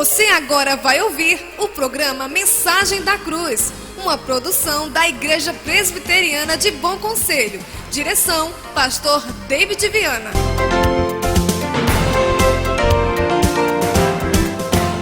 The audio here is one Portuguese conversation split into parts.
Você agora vai ouvir o programa Mensagem da Cruz, uma produção da Igreja Presbiteriana de Bom Conselho. Direção, Pastor David Viana.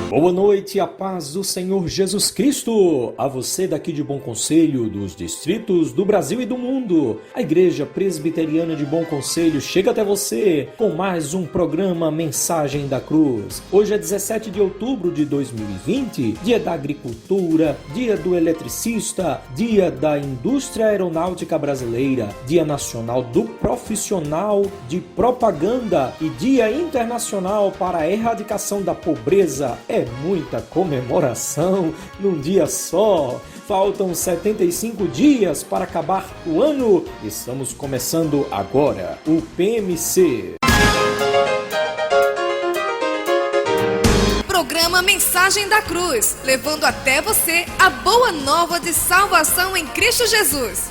Boa noite, a paz do Senhor Jesus Cristo, a você daqui de Bom Conselho, dos distritos do Brasil e do mundo. A Igreja Presbiteriana de Bom Conselho chega até você com mais um programa Mensagem da Cruz. Hoje é 17 de outubro de 2020, dia da agricultura, dia do eletricista, dia da indústria aeronáutica brasileira, dia nacional do profissional de propaganda e dia internacional para a erradicação da pobreza. É muita comemoração num dia só. Faltam 75 dias para acabar o ano. Estamos começando agora o PMC. Programa Mensagem da Cruz, levando até você a boa nova de salvação em Cristo Jesus.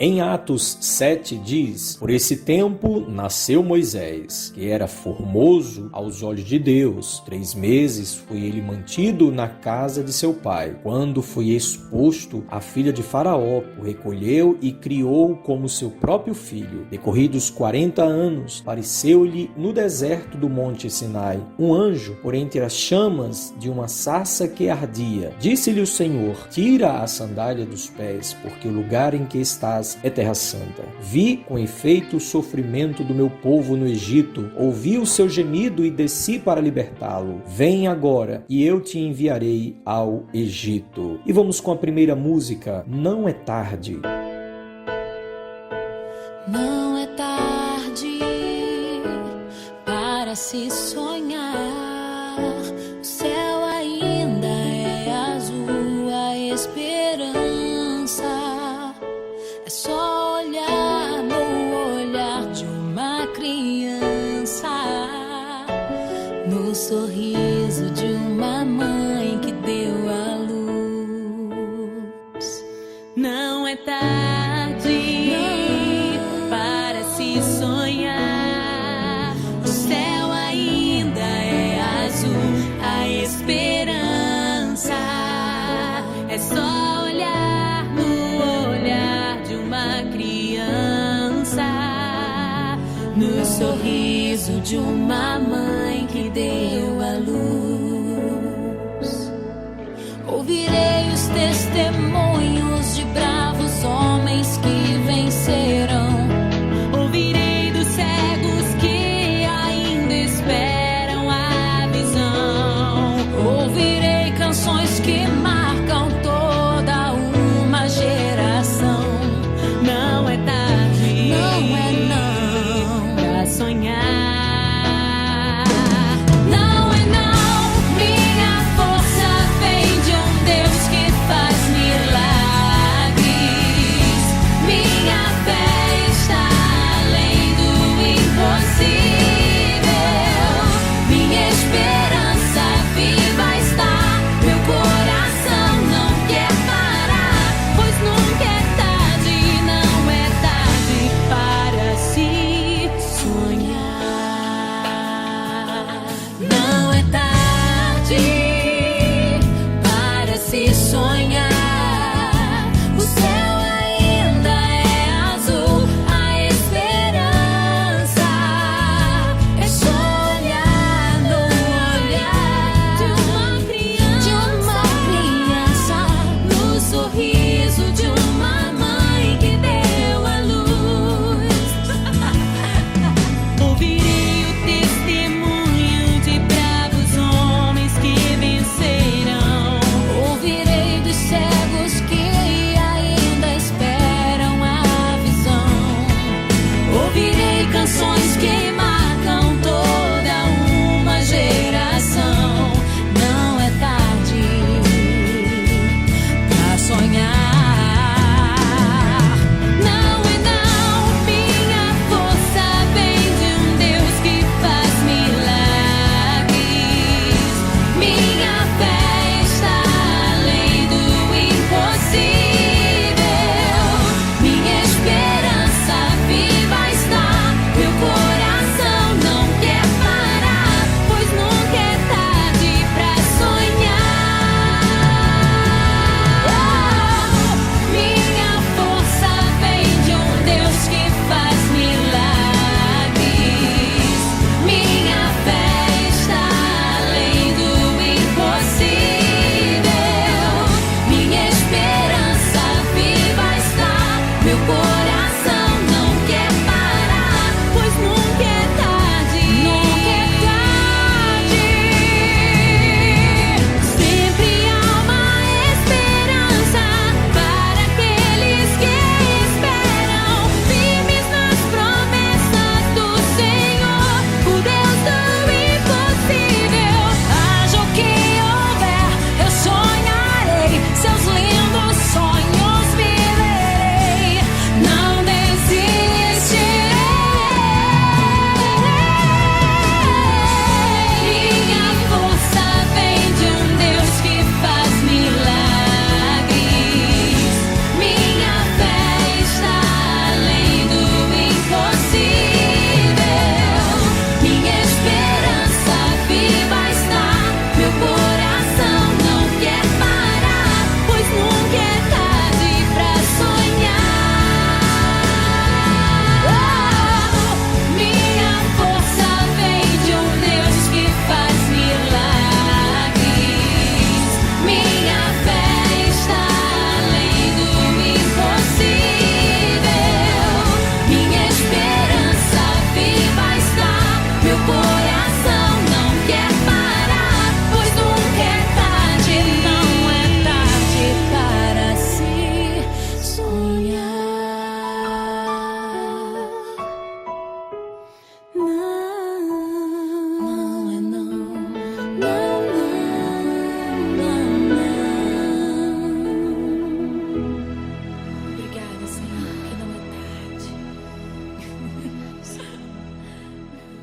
Em Atos 7 diz: por esse tempo nasceu Moisés, que era formoso aos olhos de Deus. 3 meses foi ele mantido na casa de seu pai. Quando foi exposto, a filha de Faraó o recolheu e criou como seu próprio filho. Decorridos 40 anos, apareceu-lhe no deserto do monte Sinai um anjo por entre as chamas de uma sarça que ardia. Disse-lhe o Senhor: tira a sandália dos pés, porque o lugar em que estás é terra santa. Vi com efeito o sofrimento do meu povo no Egito, ouvi o seu gemido e desci para libertá-lo. Vem agora e eu te enviarei ao Egito. E vamos com a primeira música, Não é Tarde. Não é tarde para se sonhar, o céu ainda é azul, a esperança é só olhar no olhar de uma criança, no sorriso de uma mãe que deu à luz. Não é tarde para se sonhar, o céu ainda é azul, a esperança é só olhar no olhar de uma criança, no sorriso de uma mãe que deu à luz. Ouvirei os testemunhos de bravos homens que vencerão. Ouvirei dos cegos que ainda esperam a visão. Ouvirei canções que marcam toda uma geração. Não é tarde, não é não, pra sonhar. Não é não, minha força vem de um Deus que faz milagres. Minha fé está além do impossível. Minha esperança viva está, meu coração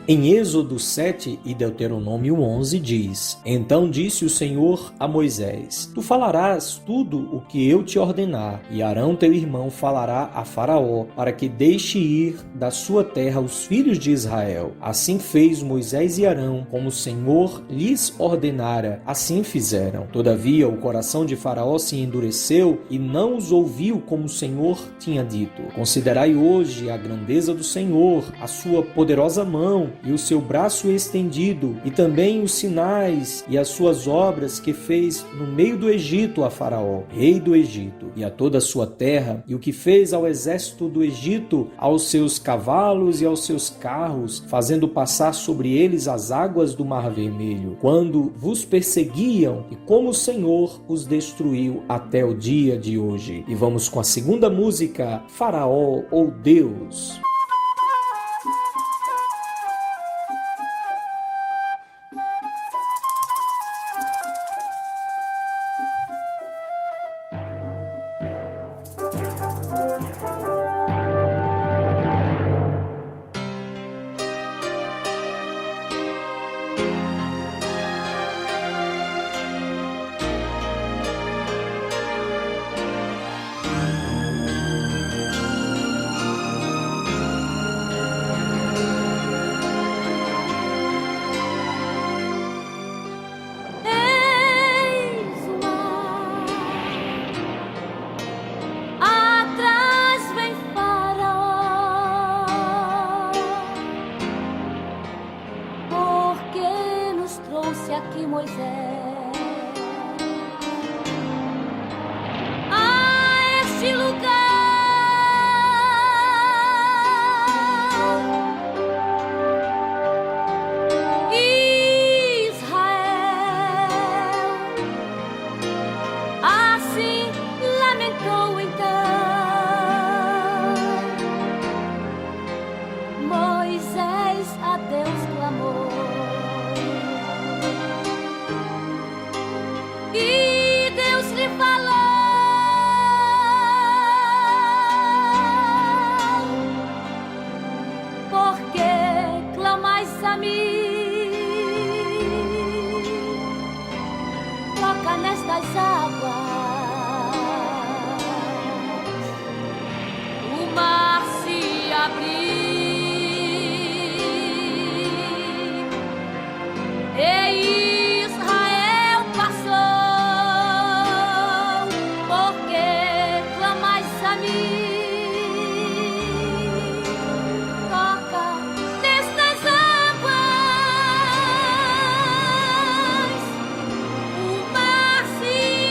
Em Êxodo 7 e Deuteronômio 11 diz: Então disse o Senhor a Moisés: Tu falarás tudo o que eu te ordenar, e Arão teu irmão falará a Faraó, para que deixe ir da sua terra os filhos de Israel. Assim fez Moisés e Arão, como o Senhor lhes ordenara, assim fizeram. Todavia o coração de Faraó se endureceu e não os ouviu como o Senhor tinha dito. Considerai hoje a grandeza do Senhor, a sua poderosa mão e o seu braço estendido, e também os sinais e as suas obras que fez no meio do Egito a Faraó, rei do Egito, e a toda a sua terra, e o que fez ao exército do Egito, aos seus cavalos e aos seus carros, fazendo passar sobre eles as águas do Mar Vermelho, quando vos perseguiam, e como o Senhor os destruiu até o dia de hoje. E vamos com a segunda música, Faraó ou Deus. Aqui Moisés a este lugar, Israel assim lamentou então. Moisés a Deus clamou, e Deus lhe falou: por que clamais a mim? Toca nestas águas, o mar se abriu.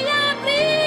Abriu.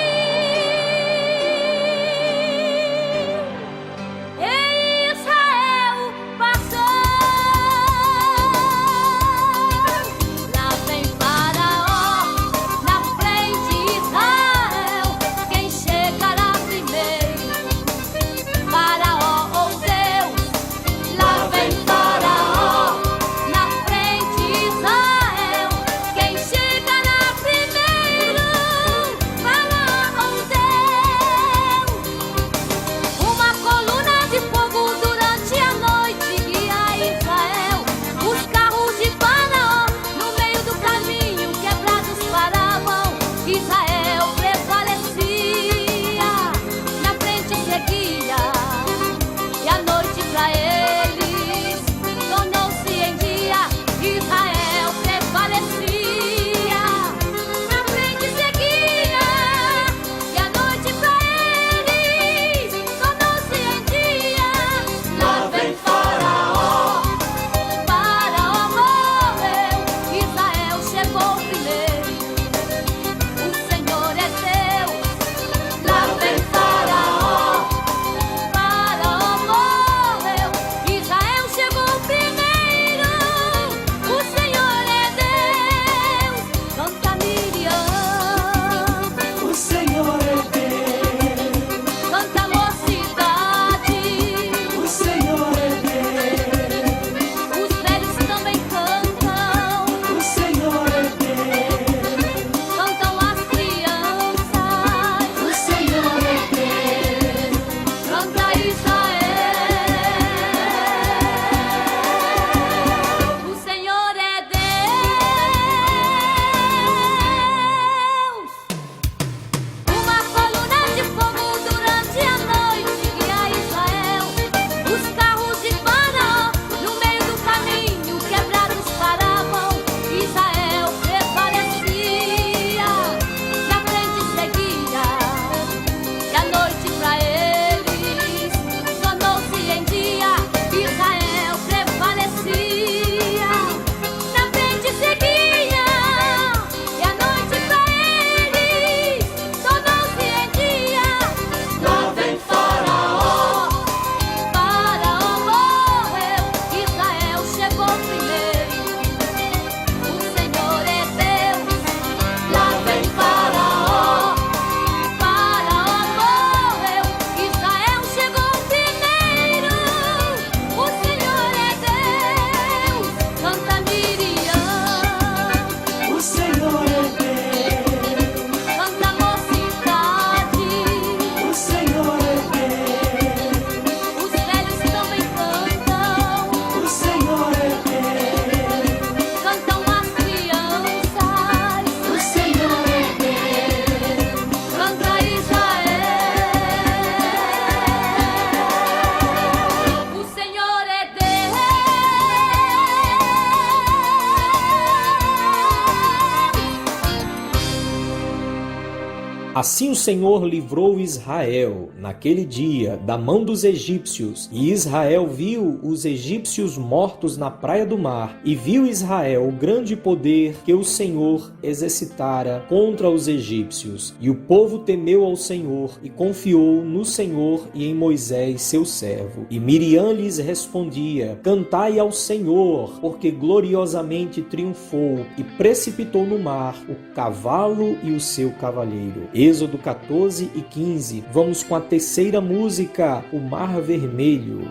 Assim o Senhor livrou Israel naquele dia da mão dos egípcios, e Israel viu os egípcios mortos na praia do mar, e viu Israel o grande poder que o Senhor exercitara contra os egípcios. E o povo temeu ao Senhor e confiou no Senhor e em Moisés seu servo. E Miriam lhes respondia: cantai ao Senhor, porque gloriosamente triunfou e precipitou no mar o cavalo e o seu cavalheiro. Êxodo 14 e 15. Vamos com a terceira música, O Mar Vermelho.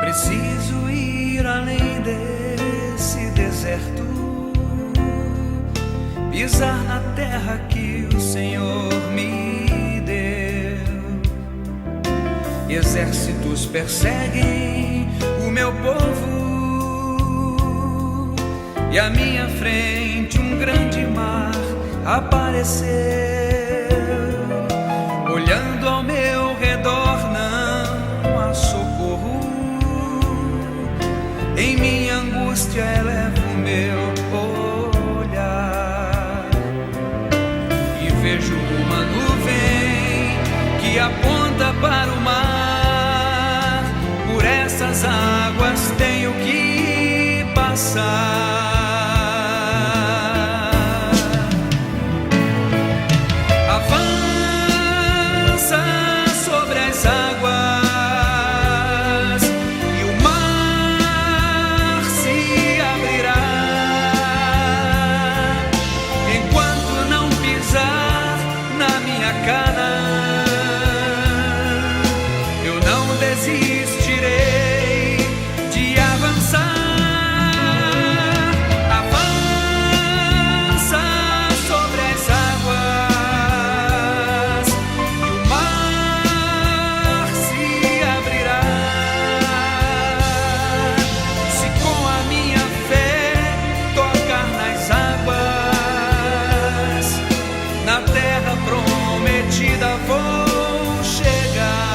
Preciso ir além desse deserto, pisar na terra que o Senhor me exércitos perseguem o meu povo, e à minha frente um grande mar apareceu. Olhando ao meu redor não há socorro, em minha angústia elevo o meu olhar e vejo uma nuvem que aponta para o mar. Por essas águas tenho que passar. Avança sobre as águas e o mar se abrirá. Enquanto não pisar na minha cana, desistirei de avançar. Avança sobre as águas e o mar se abrirá. Se com a minha fé tocar nas águas, na terra prometida vou chegar.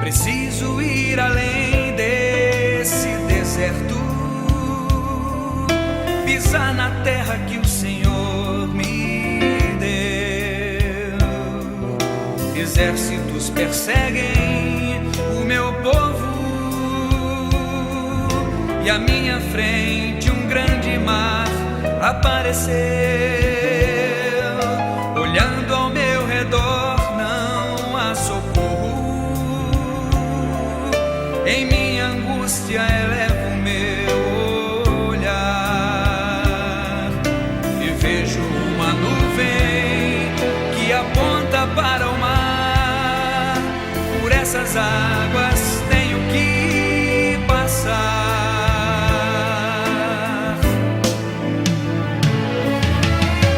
Preciso ir além desse deserto, pisar na terra que o Senhor me deu. Exércitos perseguem o meu povo, e à minha frente um grande mar apareceu. Olhando ao meu redor não há socorro, em minha angústia elevo o meu olhar e vejo uma nuvem que aponta para o mar. Por essas águas tenho que passar.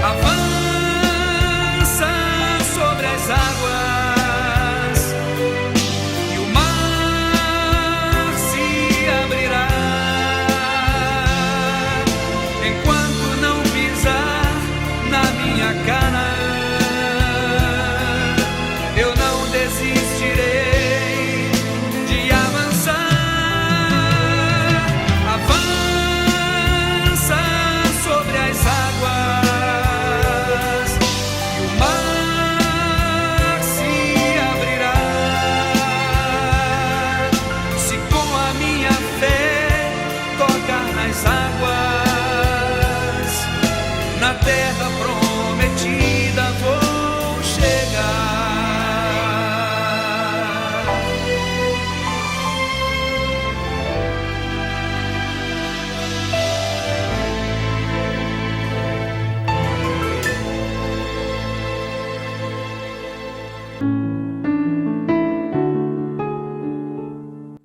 Avança sobre as águas e o mar se abrirá. Enquanto não pisar na minha cana, eu não desistirei de avançar. Avança sobre as águas e o mar se abrirá. Se com a minha fé tocar nas águas, na terra prometida vou chegar.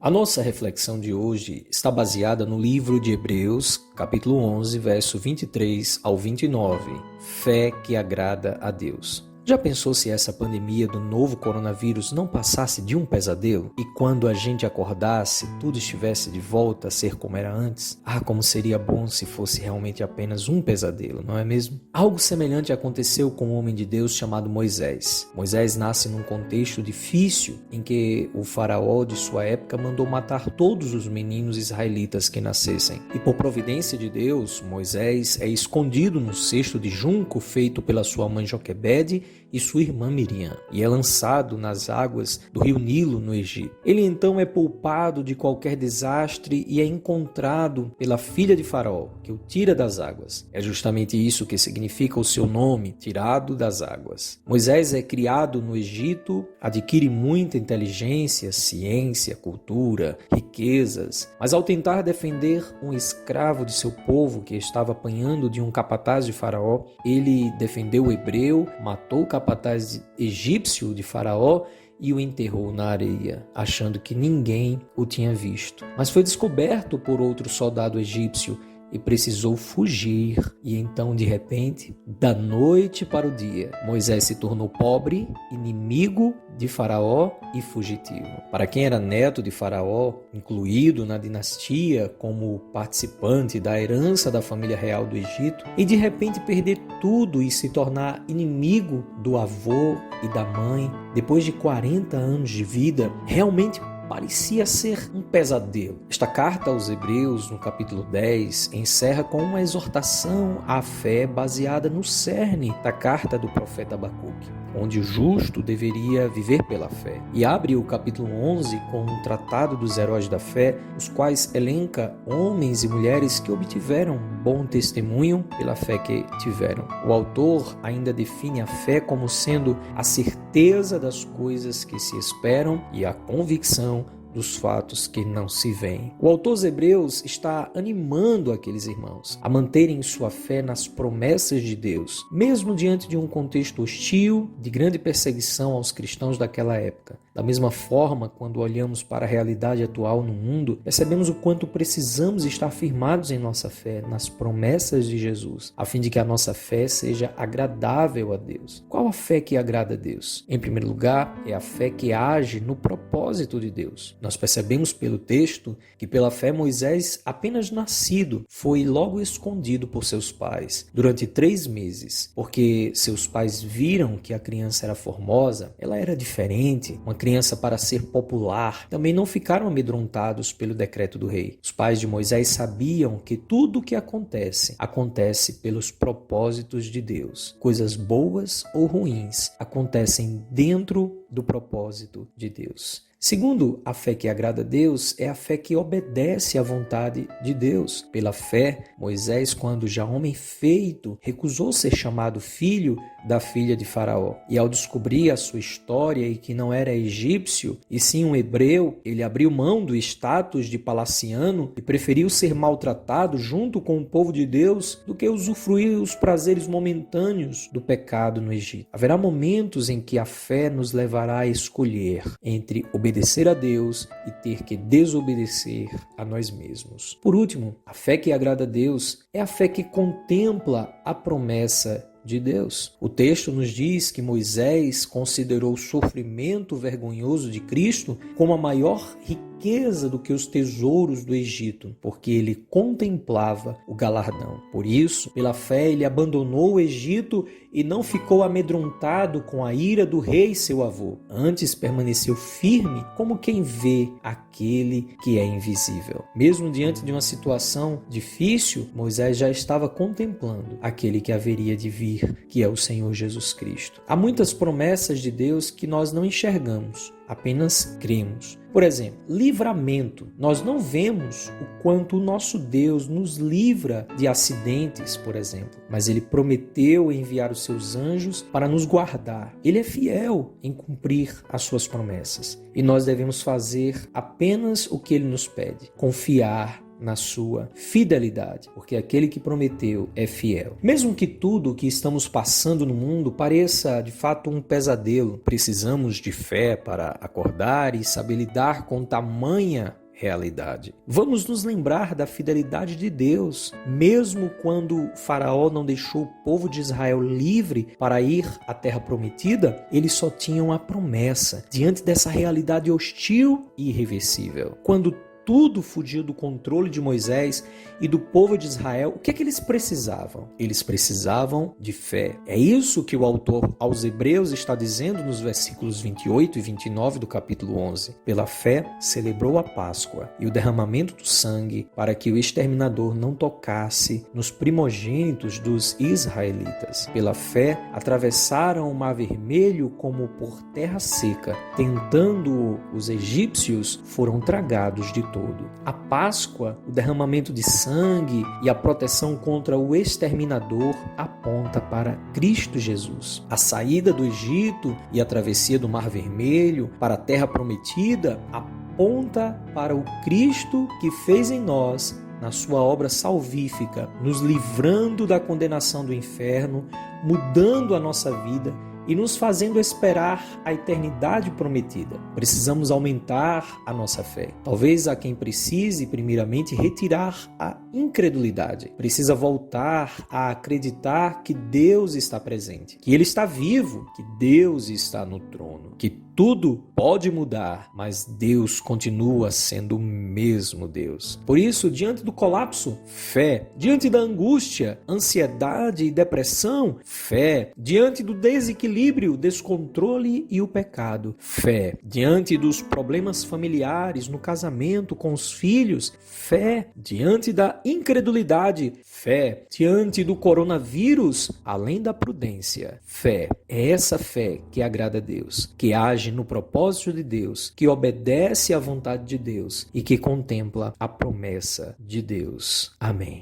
A nossa reflexão de hoje está baseada no livro de Hebreus, capítulo 11, verso 23 ao 29, Fé que agrada a Deus. Já pensou se essa pandemia do novo coronavírus não passasse de um pesadelo? E quando a gente acordasse, tudo estivesse de volta a ser como era antes? Ah, como seria bom se fosse realmente apenas um pesadelo, não é mesmo? Algo semelhante aconteceu com um homem de Deus chamado Moisés. Moisés nasce num contexto difícil em que o faraó de sua época mandou matar todos os meninos israelitas que nascessem. E por providência de Deus, Moisés é escondido num cesto de junco feito pela sua mãe Joquebede e sua irmã Miriam, e é lançado nas águas do rio Nilo, no Egito. Ele então é poupado de qualquer desastre e é encontrado pela filha de Faraó, que o tira das águas. É justamente isso que significa o seu nome, tirado das águas. Moisés é criado no Egito, adquire muita inteligência, ciência, cultura, riquezas, mas ao tentar defender um escravo de seu povo que estava apanhando de um capataz de Faraó, ele defendeu o hebreu, matou o capataz egípcio de Faraó e o enterrou na areia, achando que ninguém o tinha visto. Mas foi descoberto por outro soldado egípcio e precisou fugir. E então, de repente, da noite para o dia, Moisés se tornou pobre, inimigo de Faraó e fugitivo. Para quem era neto de Faraó, incluído na dinastia como participante da herança da família real do Egito, e de repente perder tudo e se tornar inimigo do avô e da mãe, depois de 40 anos de vida, realmente parecia ser um pesadelo. Esta carta aos Hebreus, no capítulo 10, encerra com uma exortação à fé baseada no cerne da carta do profeta Abacuque, onde o justo deveria viver pela fé. E abre o capítulo 11 com um tratado dos heróis da fé, os quais elenca homens e mulheres que obtiveram bom testemunho pela fé que tiveram. O autor ainda define a fé como sendo a certeza das coisas que se esperam e a convicção dos fatos que não se veem. O autor aos Hebreus está animando aqueles irmãos a manterem sua fé nas promessas de Deus, mesmo diante de um contexto hostil, de grande perseguição aos cristãos daquela época. Da mesma forma, quando olhamos para a realidade atual no mundo, percebemos o quanto precisamos estar firmados em nossa fé, nas promessas de Jesus, a fim de que a nossa fé seja agradável a Deus. Qual a fé que agrada a Deus? Em primeiro lugar, é a fé que age no propósito de Deus. Nós percebemos pelo texto que pela fé Moisés, apenas nascido, foi logo escondido por seus pais durante 3 meses, porque seus pais viram que a criança era formosa, ela era diferente, uma criança para ser popular. Também não ficaram amedrontados pelo decreto do rei. Os pais de Moisés sabiam que tudo o que acontece pelos propósitos de Deus. Coisas boas ou ruins acontecem dentro do propósito de Deus. Segundo, a fé que agrada a Deus é a fé que obedece à vontade de Deus. Pela fé, Moisés, quando já homem feito, recusou ser chamado filho da filha de Faraó. E ao descobrir a sua história e que não era egípcio, e sim um hebreu, ele abriu mão do status de palaciano e preferiu ser maltratado junto com o povo de Deus do que usufruir os prazeres momentâneos do pecado no Egito. Haverá momentos em que a fé nos levará a escolher entre obedecer a Deus e ter que desobedecer a nós mesmos. Por último, a fé que agrada a Deus é a fé que contempla a promessa de Deus. O texto nos diz que Moisés considerou o sofrimento vergonhoso de Cristo como a maior riqueza do que os tesouros do Egito, porque ele contemplava o galardão. Por isso, pela fé, ele abandonou o Egito e não ficou amedrontado com a ira do rei seu avô. Antes permaneceu firme como quem vê aquele que é invisível. Mesmo diante de uma situação difícil, Moisés já estava contemplando aquele que haveria de vir, que é o Senhor Jesus Cristo. Há muitas promessas de Deus que nós não enxergamos, apenas cremos. Por exemplo, livramento. Nós não vemos o quanto o nosso Deus nos livra de acidentes, por exemplo, mas Ele prometeu enviar os seus anjos para nos guardar. Ele é fiel em cumprir as suas promessas e nós devemos fazer apenas o que Ele nos pede, confiar na sua fidelidade, porque aquele que prometeu é fiel. Mesmo que tudo o que estamos passando no mundo pareça de fato um pesadelo, precisamos de fé para acordar e saber lidar com tamanha realidade. Vamos nos lembrar da fidelidade de Deus, mesmo quando Faraó não deixou o povo de Israel livre para ir à terra prometida, eles só tinham a promessa diante dessa realidade hostil e irreversível. Quando tudo fugia do controle de Moisés e do povo de Israel, o que é que eles precisavam? Eles precisavam de fé. É isso que o autor aos Hebreus está dizendo nos versículos 28 e 29 do capítulo 11. Pela fé, celebrou a Páscoa e o derramamento do sangue para que o exterminador não tocasse nos primogênitos dos israelitas. Pela fé, atravessaram o Mar Vermelho como por terra seca. Tentando os egípcios, foram tragados de todo. A Páscoa, o derramamento de sangue e a proteção contra o exterminador aponta para Cristo Jesus. A saída do Egito e a travessia do Mar Vermelho para a terra prometida aponta para o Cristo que fez em nós, na sua obra salvífica, nos livrando da condenação do inferno, mudando a nossa vida e nos fazendo esperar a eternidade prometida. Precisamos aumentar a nossa fé. Talvez há quem precise, primeiramente, retirar a incredulidade. Precisa voltar a acreditar que Deus está presente, que Ele está vivo, que Deus está no trono, que tudo pode mudar, mas Deus continua sendo o mesmo Deus. Por isso, diante do colapso, fé. Diante da angústia, ansiedade e depressão, fé. Diante do desequilíbrio, descontrole e o pecado, fé. Diante dos problemas familiares, no casamento, com os filhos, fé. Diante da incredulidade, fé. Diante do coronavírus, além da prudência, fé. É essa fé que agrada a Deus, que age no propósito de Deus, que obedece à vontade de Deus e que contempla a promessa de Deus. Amém.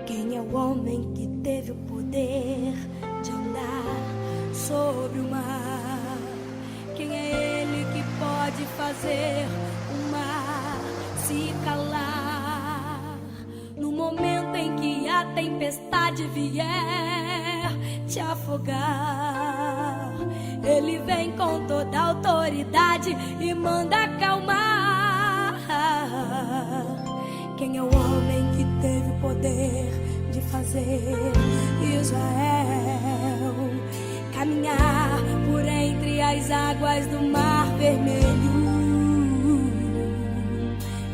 Quem é o homem que teve o poder de andar sobre o mar? Quem é ele que pode fazer o mar se calar? No momento em que a tempestade vier te afogar, ele vem com toda a autoridade e manda acalmar. Quem é o homem que teve o poder de fazer Israel caminhar por entre as águas do Mar Vermelho?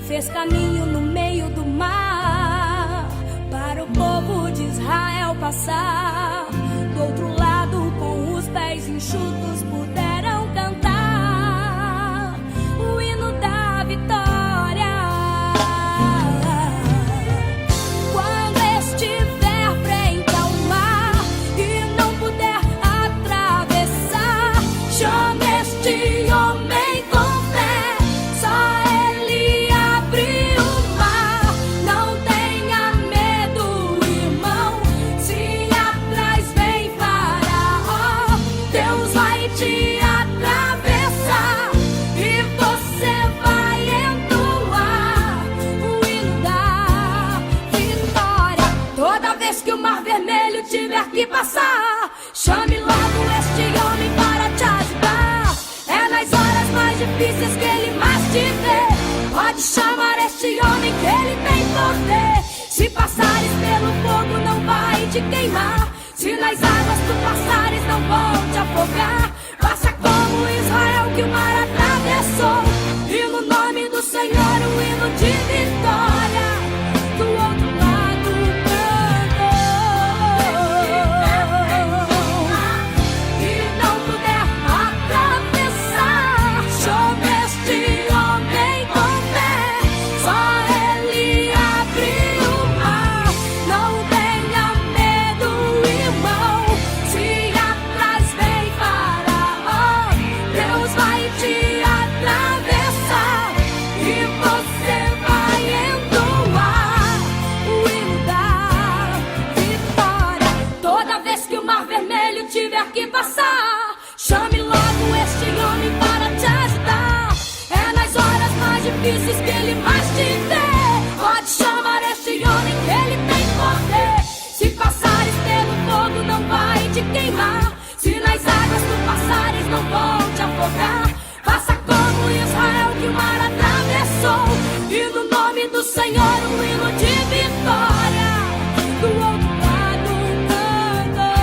Fez caminho no meio do mar para o povo de Israel passar. Do outro lado, com os pés enxutos, puderam cantar o hino da vitória. Tiver que passar, chame logo este homem para te ajudar. É nas horas mais difíceis que ele mais te vê. Pode chamar este homem que ele tem poder. Se passares pelo fogo não vai te queimar. Se nas águas tu passares não vão te afogar. Faça como Israel que o mar atravessou, e no nome do Senhor um hino de vitória. Do outro lado tiver que passar, chame logo este difíceis que ele mais te dê. Pode chamar este homem que ele tem poder. Se passares pelo fogo não vai te queimar. Se nas águas tu passares não vão te afogar. Faça como Israel que o mar atravessou. E no nome do Senhor um hino de vitória. Do outro lado canta.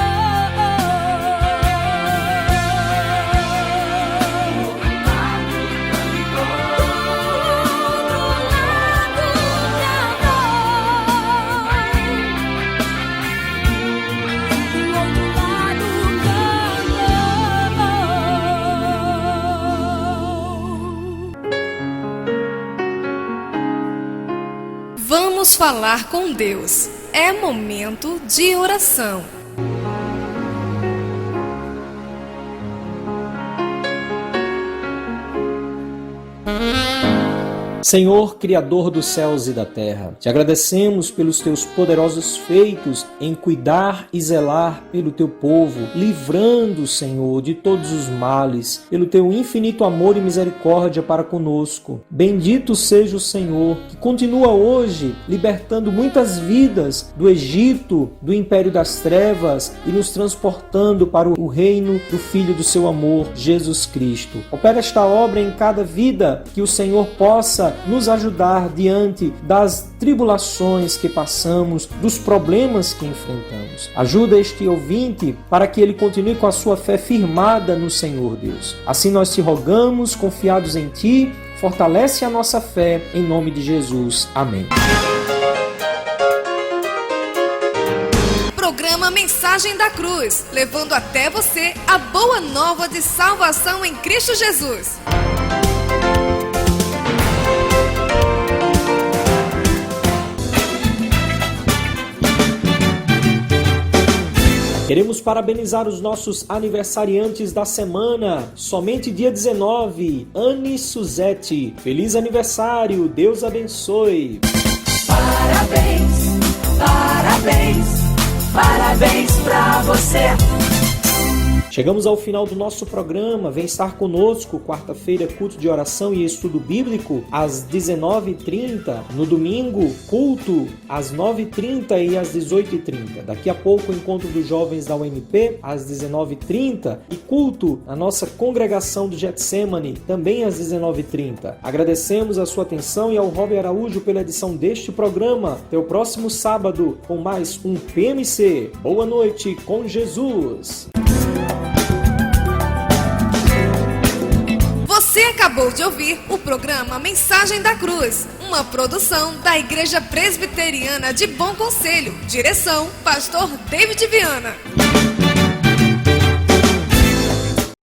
Vamos falar com Deus. É momento de oração. Senhor, Criador dos céus e da terra, te agradecemos pelos teus poderosos feitos em cuidar e zelar pelo teu povo, livrando, Senhor, de todos os males, pelo teu infinito amor e misericórdia para conosco. Bendito seja o Senhor, que continua hoje libertando muitas vidas do Egito, do império das trevas e nos transportando para o reino do Filho do seu amor, Jesus Cristo. Opera esta obra em cada vida, que o Senhor possa nos ajudar diante das tribulações que passamos, dos problemas que enfrentamos. Ajuda este ouvinte para que ele continue com a sua fé firmada no Senhor Deus. Assim nós te rogamos, confiados em ti, fortalece a nossa fé em nome de Jesus. Amém. Programa Mensagem da Cruz, levando até você a boa nova de salvação em Cristo Jesus. Queremos parabenizar os nossos aniversariantes da semana. Somente dia 19, Anne Suzete. Feliz aniversário, Deus abençoe. Parabéns, parabéns, parabéns pra você. Chegamos ao final do nosso programa. Vem estar conosco quarta-feira, culto de oração e estudo bíblico às 19h30. No domingo, culto às 9h30 e às 18h30. Daqui a pouco, o encontro dos jovens da UMP às 19h30 e culto na nossa congregação do Getsemane também às 19h30. Agradecemos a sua atenção e ao Robert Araújo pela edição deste programa. Até o próximo sábado com mais um PMC. Boa noite com Jesus. Você acabou de ouvir o programa Mensagem da Cruz, uma produção da Igreja Presbiteriana de Bom Conselho. Direção, Pastor David Viana.